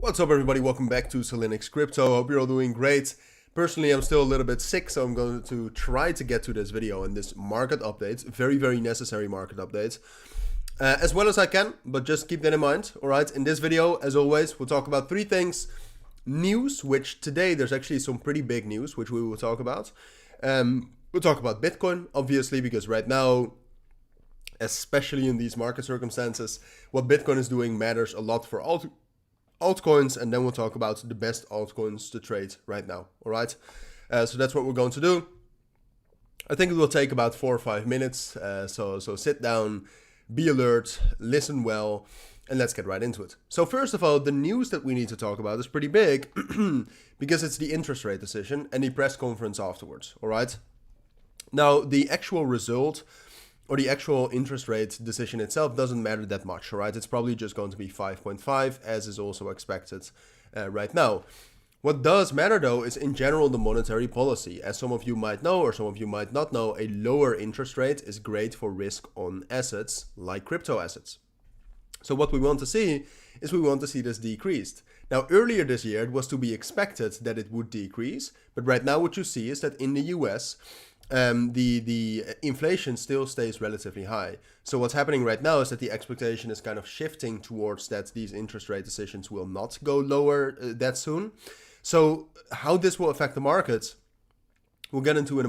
What's up, everybody? Welcome back to Selinix Crypto. Hope you're all doing great. Personally, I'm still a little bit sick, so I'm going to try to get to this video and this market update. Very necessary market update. As well as I can, but just keep that in mind. Alright, in this video, as always, we'll talk about three things. News, which today there's actually some pretty big news, which we will talk about. We'll talk about Bitcoin, obviously, because right now, especially in these market circumstances, what Bitcoin is doing matters a lot for altcoins, and then we'll talk about the best altcoins to trade right now. All right, so that's what we're going to do. I think it will take about 4 or 5 minutes. So sit down, be alert, listen well, and let's get right into it. So first of all, the news that we need to talk about is pretty big because it's the interest rate decision and the press conference afterwards. All right. Now the actual result or the actual interest rate decision itself doesn't matter that much, all right? It's probably just going to be 5.5, as is also expected right now. What does matter, though, is in general the monetary policy. As some of you might know, or some of you might not know, a lower interest rate is great for risk on assets like crypto assets. So what we want to see is we want to see this decreased. Now, earlier this year, it was to be expected that it would decrease, but right now what you see is that in the US, the inflation still stays relatively high. So what's happening right now is that the expectation is kind of shifting towards that these interest rate decisions will not go lower that soon. So how this will affect the markets, we'll get into in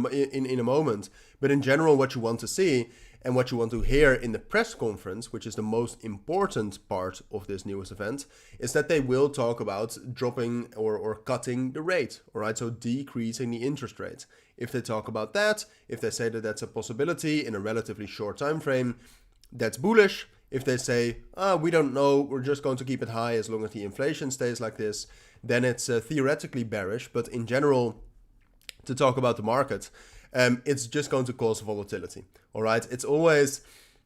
a moment. But in general, what you want to see and what you want to hear in the press conference, which is the most important part of this newest event, is that they will talk about dropping or cutting the rate, all right? So decreasing the interest rate. If they talk about that, if they say that that's a possibility in a relatively short time frame, that's bullish. If they say, we don't know, we're just going to keep it high as long as the inflation stays like this, then it's theoretically bearish. But in general, to talk about the market, it's just going to cause volatility. All right. It's always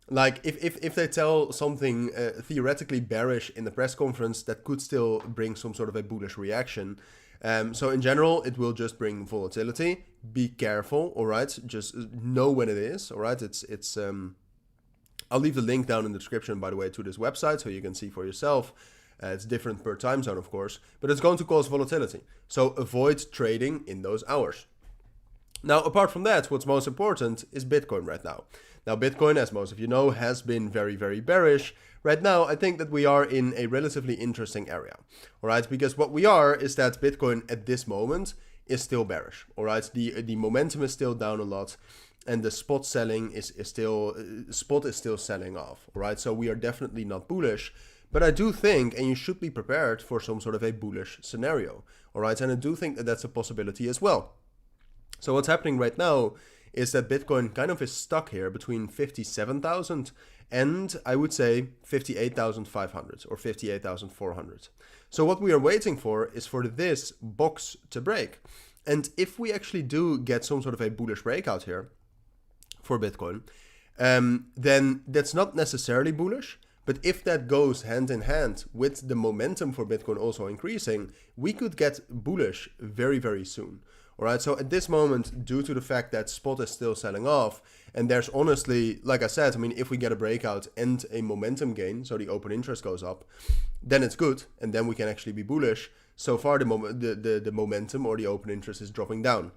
like if they tell something theoretically bearish in the press conference, that could still bring some sort of a bullish reaction. So in general, it will just bring volatility. Be careful. All right. Just know when it is. All right. I'll leave the link down in the description, by the way, to this website so you can see for yourself. It's different per time zone, of course, but it's going to cause volatility. So avoid trading in those hours. Now, apart from that, what's most important is Bitcoin right now. Now, Bitcoin, as most of you know, has been very bearish. Right now, I think that we are in a relatively interesting area, all right? Because what we are is that Bitcoin at this moment is still bearish, all right? The momentum is still down a lot, and the spot selling is still selling off, all right? So we are definitely not bullish, but I do think, and you should be prepared for some sort of a bullish scenario, all right? And I do think that that's a possibility as well. So what's happening right now is that Bitcoin kind of is stuck here between 57,000 and I would say 58,500 or 58,400. So what we are waiting for is for this box to break. And if we actually do get some sort of a bullish breakout here for Bitcoin, then that's not necessarily bullish. But if that goes hand in hand with the momentum for Bitcoin also increasing, we could get bullish very soon. All right, so at this moment, due to the fact that spot is still selling off, and there's honestly, like I said, I mean, if we get a breakout and a momentum gain, so the open interest goes up, then it's good, and then we can actually be bullish. So far, the momentum or the open interest is dropping down.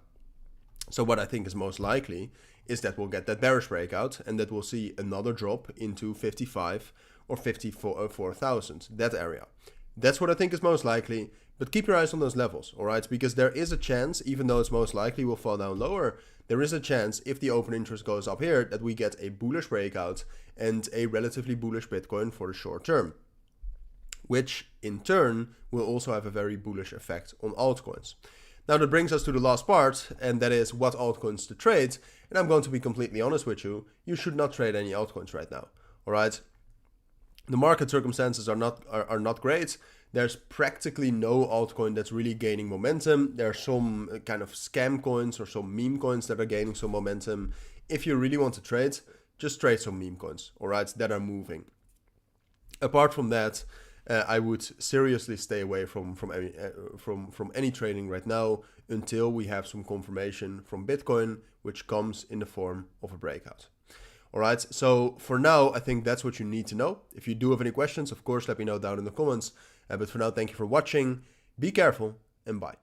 So what I think is most likely is that we'll get that bearish breakout, and that we'll see another drop into 55 or 54,000, that area. That's what I think is most likely, but keep your eyes on those levels, all right? Because there is a chance, even though it's most likely will fall down lower, there is a chance if the open interest goes up here that we get a bullish breakout and a relatively bullish Bitcoin for the short term, which in turn will also have a very bullish effect on altcoins. Now that brings us to the last part, and that is what altcoins to trade. And I'm going to be completely honest with you, you should not trade any altcoins right now, all right? The market circumstances are not great. There's practically no altcoin that's really gaining momentum. There are some kind of scam coins or some meme coins that are gaining some momentum. If you really want to trade, just trade some meme coins, all right, that are moving. Apart from that, I would seriously stay away from any trading right now until we have some confirmation from Bitcoin, which comes in the form of a breakout. All right. So for now, I think that's what you need to know. If you do have any questions, of course, let me know down in the comments. But for now, thank you for watching. Be careful and bye.